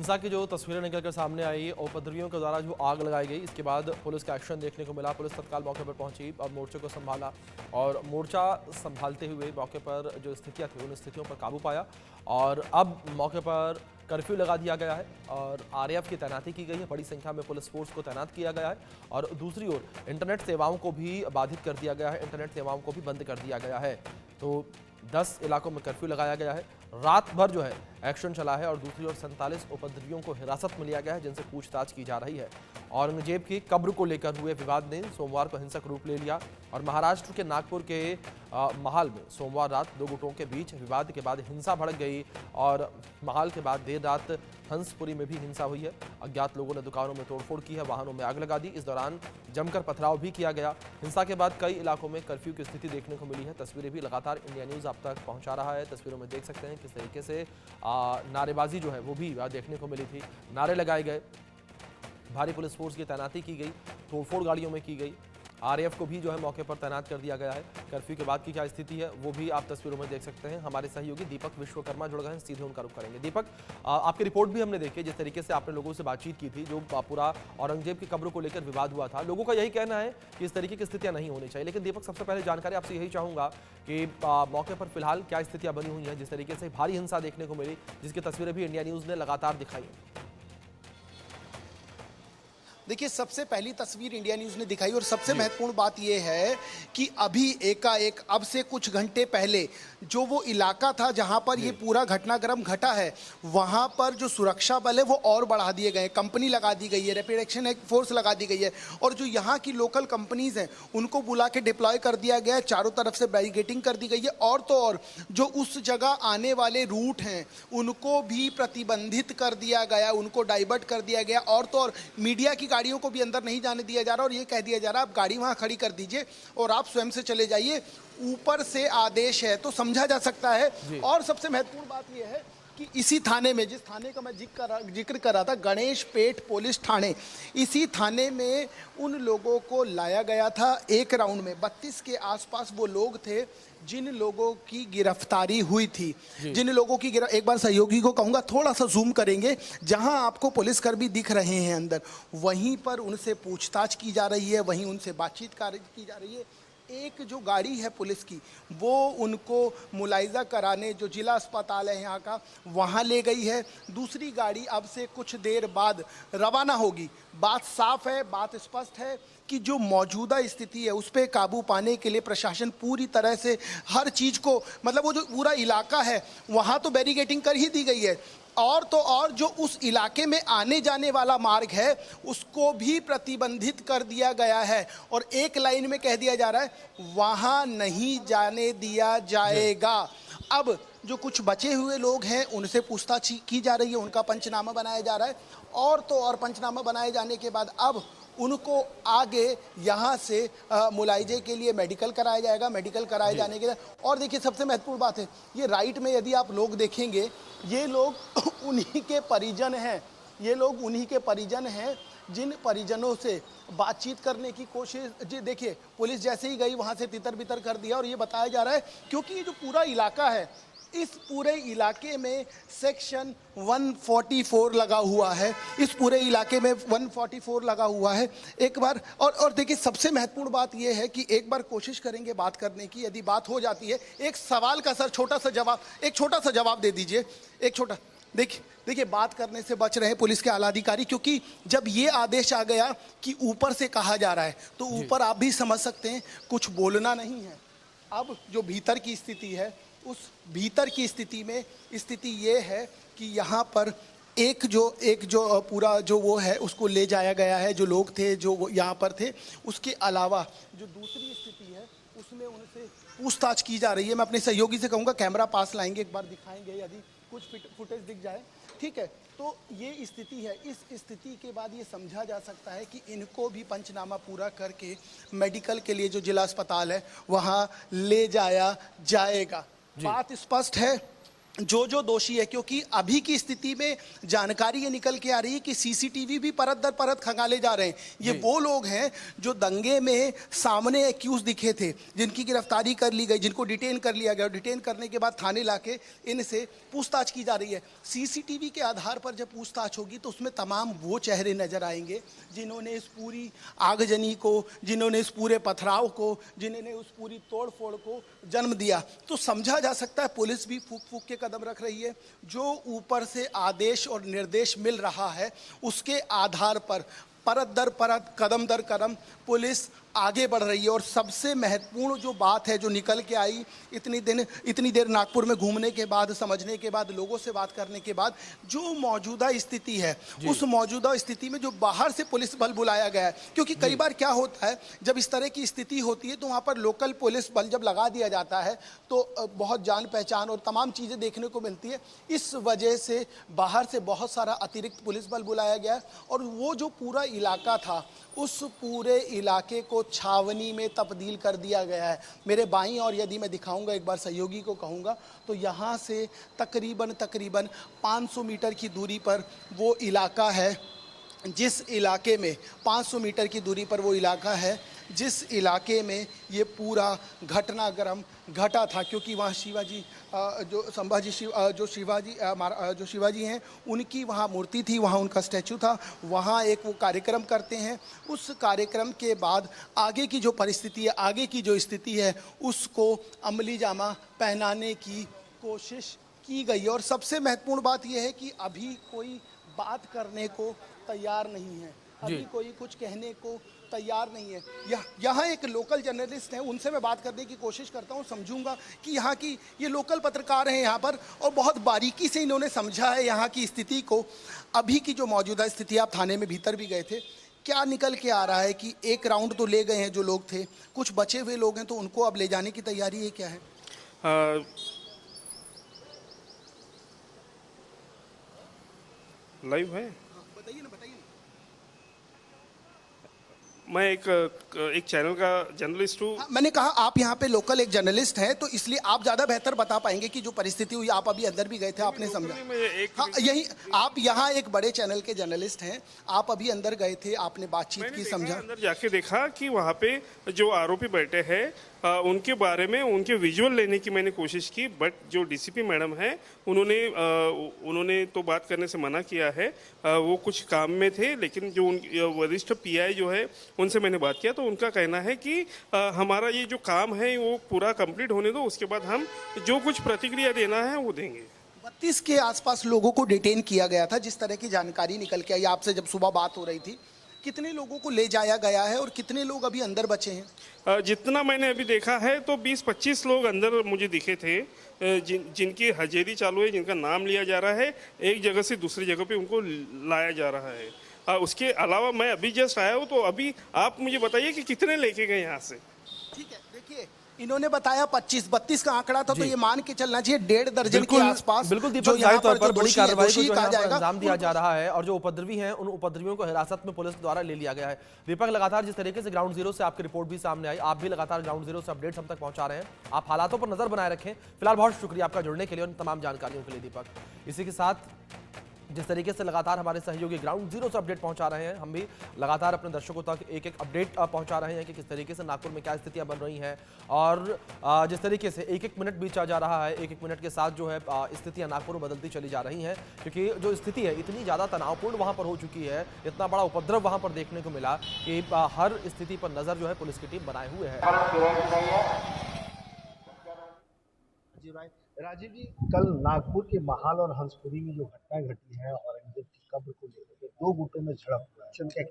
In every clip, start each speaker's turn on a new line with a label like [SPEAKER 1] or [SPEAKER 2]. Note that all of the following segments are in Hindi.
[SPEAKER 1] हिंसा की जो तस्वीरें निकलकर सामने आई, उपद्रवियों के द्वारा जो आग लगाई गई, इसके बाद पुलिस का एक्शन देखने को मिला। पुलिस तत्काल मौके पर पहुंची और मोर्चे को संभाला और मोर्चा संभालते हुए मौके पर जो स्थितियां थी उन स्थितियों पर काबू पाया। और अब मौके पर कर्फ्यू लगा दिया गया है और आरएएफ की तैनाती की गई है। बड़ी संख्या में पुलिस फोर्स को तैनात किया गया है और दूसरी ओर इंटरनेट सेवाओं को भी बाधित कर दिया गया है, इंटरनेट सेवाओं को भी बंद कर दिया गया है। तो 10 इलाकों में कर्फ्यू लगाया गया है। रात भर जो है एक्शन चला है और दूसरी ओर 47 उपद्रवियों को हिरासत में लिया गया है, जिनसे पूछताछ की जा रही है। औरंगजेब की कब्र को लेकर हुए विवाद ने सोमवार को हिंसक रूप ले लिया और महाराष्ट्र के नागपुर के महाल में सोमवार रात दो गुटों के बीच विवाद के बाद हिंसा भड़क गई और महाल के बाद देर रात हंसपुरी में भी हिंसा हुई है। अज्ञात लोगों ने दुकानों में तोड़फोड़ की है, वाहनों में आग लगा दी। इस दौरान जमकर पथराव भी किया गया। हिंसा के बाद कई इलाकों में कर्फ्यू की स्थिति देखने को मिली है। तस्वीरें भी लगातार इंडिया न्यूज़ आप तक पहुंचा रहा है। तस्वीरों में देख सकते हैं किस तरीके से नारेबाजी जो है वो भी देखने को मिली थी। नारे लगाए गए, भारी पुलिस फोर्स की तैनाती की गई, तोड़फोड़ गाड़ियों में की गई। आरएएफ को भी जो है मौके पर तैनात कर दिया गया है। कर्फ्यू के बाद की क्या स्थिति है वो भी आप तस्वीरों में देख सकते हैं। हमारे सहयोगी दीपक विश्वकर्मा जुड़ गए हैं, सीधे उनका रुख करेंगे। दीपक, आपकी रिपोर्ट भी हमने देखी, जिस तरीके से आपने लोगों से बातचीत की थी, जो पूरा औरंगजेब की कब्र को लेकर विवाद हुआ था, लोगों का यही कहना है कि इस तरीके की स्थितियां नहीं होनी चाहिए। लेकिन दीपक, सबसे पहले जानकारी आपसे यही चाहूंगा कि मौके पर फिलहाल क्या स्थितियां बनी हुई हैं, जिस तरीके से भारी हिंसा देखने को मिली, जिसकी तस्वीरें भी इंडिया न्यूज ने लगातार दिखाई।
[SPEAKER 2] देखिए, सबसे पहली तस्वीर इंडिया न्यूज़ ने दिखाई और सबसे महत्वपूर्ण बात यह है कि अभी एकाएक अब से कुछ घंटे पहले जो वो इलाका था जहां पर ये पूरा घटनाक्रम घटा है, वहां पर जो सुरक्षा बल है वो और बढ़ा दिए गए, कंपनी लगा दी गई है, रैपिड एक्शन फोर्स लगा दी गई है और जो यहाँ की लोकल कंपनीज हैं उनको बुला के डिप्लॉय कर दिया गया है। चारों तरफ से बैरिकेडिंग कर दी गई है और तो और जो उस जगह आने वाले रूट हैं उनको भी प्रतिबंधित कर दिया गया, उनको डाइवर्ट कर दिया गया और तो और मीडिया की गाड़ियों को भी अंदर नहीं जाने दिया जा रहा और ये कह दिया जा रहा है आप गाड़ी वहां खड़ी कर दीजिए और आप स्वयं से चले जाइए, ऊपर से आदेश है। तो समझा जा सकता है। और सबसे महत्वपूर्ण बात यह है कि इसी थाने में, जिस थाने का मैं जिक्र कर रहा था, गणेश पेठ पुलिस थाने, इसी थाने में उन लोगों को लाया गया था। एक राउंड में 32 के आसपास वो लोग थे जिन लोगों की गिरफ्तारी हुई थी, जिन लोगों की एक बार सहयोगी को कहूंगा थोड़ा सा जूम करेंगे, जहां आपको पुलिसकर्मी दिख रहे हैं अंदर, वहीं पर उनसे पूछताछ की जा रही है, वहीं उनसे बातचीत की जा रही है। एक जो गाड़ी है पुलिस की वो उनको मुलायजा कराने जो जिला अस्पताल है यहाँ का वहाँ ले गई है। दूसरी गाड़ी अब से कुछ देर बाद रवाना होगी। बात साफ है, बात स्पष्ट है कि जो मौजूदा स्थिति है उस पर काबू पाने के लिए प्रशासन पूरी तरह से हर चीज़ को, मतलब वो जो पूरा इलाका है वहाँ तो बैरिकेडिंग कर ही दी गई है और तो और जो उस इलाके में आने जाने वाला मार्ग है उसको भी प्रतिबंधित कर दिया गया है और एक लाइन में कह दिया जा रहा है वहाँ नहीं जाने दिया जाएगा। अब जो कुछ बचे हुए लोग हैं उनसे पूछताछ की जा रही है, उनका पंचनामा बनाया जा रहा है और तो और पंचनामा बनाए जाने के बाद अब उनको आगे यहाँ से मुलायजे के लिए मेडिकल कराया जाएगा। मेडिकल कराए जाने के लिए और देखिए सबसे महत्वपूर्ण बात है, ये राइट में यदि आप लोग देखेंगे ये लोग उन्हीं के परिजन हैं, ये लोग उन्हीं के परिजन हैं जिन परिजनों से बातचीत करने की कोशिश, जी देखिए पुलिस जैसे ही गई वहाँ से तितर बितर कर दिया और ये बताया जा रहा है क्योंकि ये जो पूरा इलाका है इस पूरे इलाके में सेक्शन 144 लगा हुआ है, इस पूरे इलाके में 144 लगा हुआ है। एक बार और देखिए सबसे महत्वपूर्ण बात यह है कि एक बार कोशिश करेंगे बात करने की, यदि बात हो जाती है एक सवाल का सर छोटा सा जवाब दे दीजिए, एक छोटा। देखिए बात करने से बच रहे हैं पुलिस के आला अधिकारी क्योंकि जब ये आदेश आ गया कि ऊपर से कहा जा रहा है तो ऊपर आप भी समझ सकते हैं कुछ बोलना नहीं है। अब जो भीतर की स्थिति है उस भीतर की स्थिति में स्थिति ये है कि यहाँ पर एक जो पूरा जो वो है उसको ले जाया गया है, जो लोग थे जो यहाँ पर थे, उसके अलावा जो दूसरी स्थिति है उसमें उनसे पूछताछ की जा रही है। मैं अपने सहयोगी से कहूँगा कैमरा पास लाएंगे, एक बार दिखाएंगे यदि कुछ फुटेज दिख जाए, ठीक है। तो ये स्थिति है, इस स्थिति के बाद ये समझा जा सकता है कि इनको भी पंचनामा पूरा करके मेडिकल के लिए जो जिला अस्पताल है वहाँ ले जाया जाएगा। बात स्पष्ट है, जो दोषी है, क्योंकि अभी की स्थिति में जानकारी ये निकल के आ रही है कि सीसीटीवी भी परत दर परत खंगाले जा रहे हैं। ये वो लोग हैं जो दंगे में सामने एक्यूज दिखे थे, जिनकी गिरफ्तारी कर ली गई, जिनको डिटेन कर लिया गया, और डिटेन करने के बाद थाने लाके इनसे पूछताछ की जा रही है। सीसीटीवी के आधार पर जब पूछताछ होगी तो उसमें तमाम वो चेहरे नजर आएंगे जिन्होंने इस पूरी आगजनी को, जिन्होंने इस पूरे पथराव को, जिन्होंने उस पूरी तोड़ फोड़ को जन्म दिया। तो समझा जा सकता है पुलिस भी फूक फूक के कदम रख रही है। जो ऊपर से आदेश और निर्देश मिल रहा है उसके आधार पर परत दर परत, कदम दर कदम पुलिस आगे बढ़ रही है। और सबसे महत्वपूर्ण जो बात है जो निकल के आई इतनी देर नागपुर में घूमने के बाद, समझने के बाद, लोगों से बात करने के बाद, जो मौजूदा स्थिति है उस मौजूदा स्थिति में जो बाहर से पुलिस बल बुलाया गया है, क्योंकि कई बार क्या होता है जब इस तरह की स्थिति होती है तो वहाँ पर लोकल पुलिस बल जब लगा दिया जाता है तो बहुत जान पहचान और तमाम चीज़ें देखने को मिलती है। इस वजह से बाहर से बहुत सारा अतिरिक्त पुलिस बल बुलाया गया और वो जो पूरा इलाका था उस पूरे इलाके को छावनी में तब्दील कर दिया गया है। मेरे बाईं और यदि मैं दिखाऊंगा, एक बार सहयोगी को कहूँगा, तो यहाँ से तकरीबन 500 मीटर की दूरी पर वो इलाका है जिस इलाके में 500 मीटर की दूरी पर वो इलाका है जिस इलाके में ये पूरा घटनाक्रम घटा था। क्योंकि वहाँ शिवाजी जो शिवाजी हैं उनकी वहाँ मूर्ति थी, वहाँ उनका स्टैचू था, वहाँ एक वो कार्यक्रम करते हैं। उस कार्यक्रम के बाद आगे की जो परिस्थिति है, आगे की जो स्थिति है, उसको अमली जामा पहनाने की कोशिश की गई। और सबसे महत्वपूर्ण बात यह है कि अभी कोई बात करने को तैयार नहीं है, अभी कोई कुछ कहने को तैयार नहीं है। यहाँ एक लोकल जर्नलिस्ट हैं, उनसे मैं बात करने की कोशिश करता हूँ, समझूंगा कि यहाँ की ये लोकल पत्रकार हैं यहाँ पर और बहुत बारीकी से इन्होंने समझा है यहाँ की स्थिति को। अभी की जो मौजूदा स्थिति, आप थाने में भीतर भी गए थे, क्या निकल के आ रहा है कि एक राउंड तो ले गए हैं जो लोग थे, कुछ बचे हुए लोग हैं तो उनको अब ले जाने की तैयारी है, क्या है?
[SPEAKER 3] लाइव है,
[SPEAKER 2] बताइए ना, बताइए।
[SPEAKER 3] मैं एक चैनल का जर्नलिस्ट हूँ।
[SPEAKER 2] हाँ, मैंने कहा आप यहाँ पे लोकल एक जर्नलिस्ट हैं तो इसलिए आप ज़्यादा बेहतर बता पाएंगे कि जो परिस्थिति हुई। आप अभी अंदर भी गए थे, आपने समझा। हाँ, यही आप यहाँ एक बड़े चैनल के जर्नलिस्ट हैं, आप अभी अंदर गए थे, आपने बातचीत की, समझा।
[SPEAKER 3] अंदर जाके देखा कि वहाँ पे जो आरोपी बैठे हैं उनके बारे में उनके विजुअल लेने की मैंने कोशिश की, बट जो डीसीपी मैडम है उन्होंने तो बात करने से मना किया है। वो कुछ काम में थे, लेकिन जो वरिष्ठ पीआई जो है उनसे मैंने बात किया तो उनका कहना है कि हमारा ये जो काम है वो पूरा कंप्लीट होने दो, उसके बाद हम जो कुछ प्रतिक्रिया देना है वो देंगे।
[SPEAKER 2] 32 के आसपास लोगों को डिटेन किया गया था, जिस तरह की जानकारी निकल के आई आपसे जब सुबह बात हो रही थी। कितने लोगों को ले जाया गया है और कितने लोग अभी अंदर बचे हैं?
[SPEAKER 3] जितना मैंने अभी देखा है तो 20-25 लोग अंदर मुझे दिखे थे, जिनकी हजेरी चालू है, जिनका नाम लिया जा रहा है, एक जगह से दूसरी जगह पे उनको लाया जा रहा है। उसके अलावा मैं अभी जस्ट आया हूँ, तो अभी आप मुझे बताइए कि कितने लेके गए यहाँ से।
[SPEAKER 2] ठीक है, देखिए इन्होंने बताया 25-32 का आंकड़ा था, तो ये मान के चलना चाहिए 1.5 दर्जन के आसपास।
[SPEAKER 1] बिल्कुल दीपक, जाहिर तौर पर बड़ी कार्रवाई को जो है अंजाम दिया जा रहा है और जो उपद्रवी हैं उन उपद्रवियों को हिरासत में पुलिस द्वारा ले लिया गया है। दीपक, लगातार जिस तरीके से ग्राउंड जीरो से आपकी रिपोर्ट भी सामने आई, आप भी लगातार ग्राउंड जीरो से अपडेट्स हम तक पहुंचा रहे हैं। आप हालातों पर नजर बनाए रखें। फिलहाल बहुत शुक्रिया आपका जुड़ने के लिए और तमाम जानकारियों के लिए दीपक। इसी के साथ जिस तरीके से लगातार हमारे सहयोगी ग्राउंड जीरो से अपडेट पहुंचा रहे हैं, हम भी लगातार अपने दर्शकों तक एक एक अपडेट पहुंचा रहे हैं कि किस तरीके से नागपुर में क्या स्थितियां बन रही हैं और जिस तरीके से एक एक मिनट बीता जा रहा है, एक एक मिनट के साथ जो है स्थितियां नागपुर में बदलती चली जा रही हैं, क्योंकि जो स्थिति है इतनी ज़्यादा तनावपूर्ण वहाँ पर हो चुकी है, इतना बड़ा उपद्रव वहाँ पर देखने को मिला कि हर स्थिति पर नज़र जो है पुलिस की टीम बनाए हुए है।
[SPEAKER 4] राजीव जी, कल नागपुर के महाल और हंसपुरी में जो घटनाएं घटी हैं औरंगजेब की कब्र को लेकर 2 गुटों में झड़प हुआ है,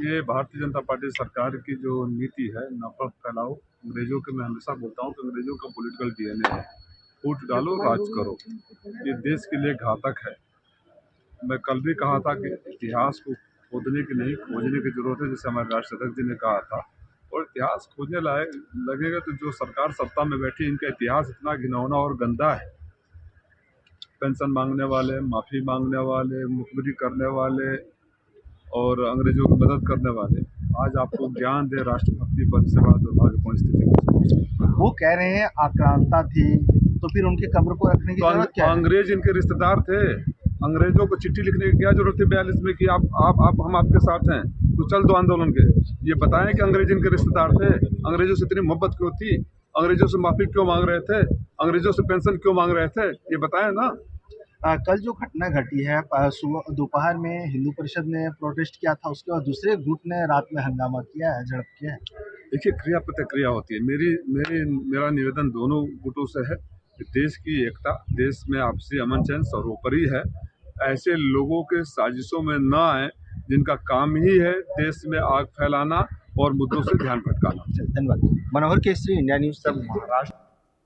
[SPEAKER 5] ये भारतीय जनता पार्टी सरकार की जो नीति है, नफरत फैलाओ, अंग्रेजों के, मैं हमेशा बोलता हूँ कि अंग्रेजों का पॉलिटिकल डीएनए है, फूट डालो, राज करो, ये देश के लिए घातक है। मैं कल भी कहा था कि इतिहास को खोदने की नहीं, खोजने की जरूरत है, जैसे हमारे राष्ट्राध्यक्ष जी ने कहा था। और इतिहास खोजने लायक लगेगा तो जो सरकार सत्ता में बैठी, इनका इतिहास इतना घिनौना और गंदा है। पेंशन मांगने वाले, माफ़ी मांगने वाले, मुखबिरी करने वाले और अंग्रेजों की मदद करने वाले आज आपको ज्ञान दे राष्ट्रभक्ति पर, से बड़ा दुर्भाग्यपूर्ण स्थिति।
[SPEAKER 4] वो कह रहे हैं आक्रांता थी, तो फिर उनके कब्र को रखने की
[SPEAKER 5] तो
[SPEAKER 4] जरूरत क्या है?
[SPEAKER 5] अंग्रेज इनके रिश्तेदार थे। अंग्रेजों को चिट्ठी लिखने की क्या जरूरत थी 42 में कि आप हम आपके साथ हैं, तो चल दो आंदोलन के। ये बताएं कि अंग्रेज इनके रिश्तेदार थे, अंग्रेजों से इतनी मोहब्बत क्यों थी, अंग्रेजों से माफी क्यों मांग रहे थे, अंग्रेजों से पेंशन क्यों मांग रहे थे, ये बताएं ना।
[SPEAKER 4] कल जो घटना घटी है सुबह दोपहर में हिंदू परिषद ने प्रोटेस्ट किया था, उसके बाद दूसरे गुट ने रात में हंगामा किया है, झड़प किया है।
[SPEAKER 5] देखिए, क्रिया प्रतिक्रिया होती है। मेरा निवेदन दोनों गुटों से है कि देश की एकता, देश में आपसी अमन चैन सर्वोपरि है। ऐसे लोगों के साजिशों में न आए जिनका काम ही है देश में आग फैलाना और मुद्दों से ध्यान भटकाना।
[SPEAKER 4] धन्यवाद। मनोहर केसरी, इंडिया न्यूज।
[SPEAKER 5] महाराष्ट्र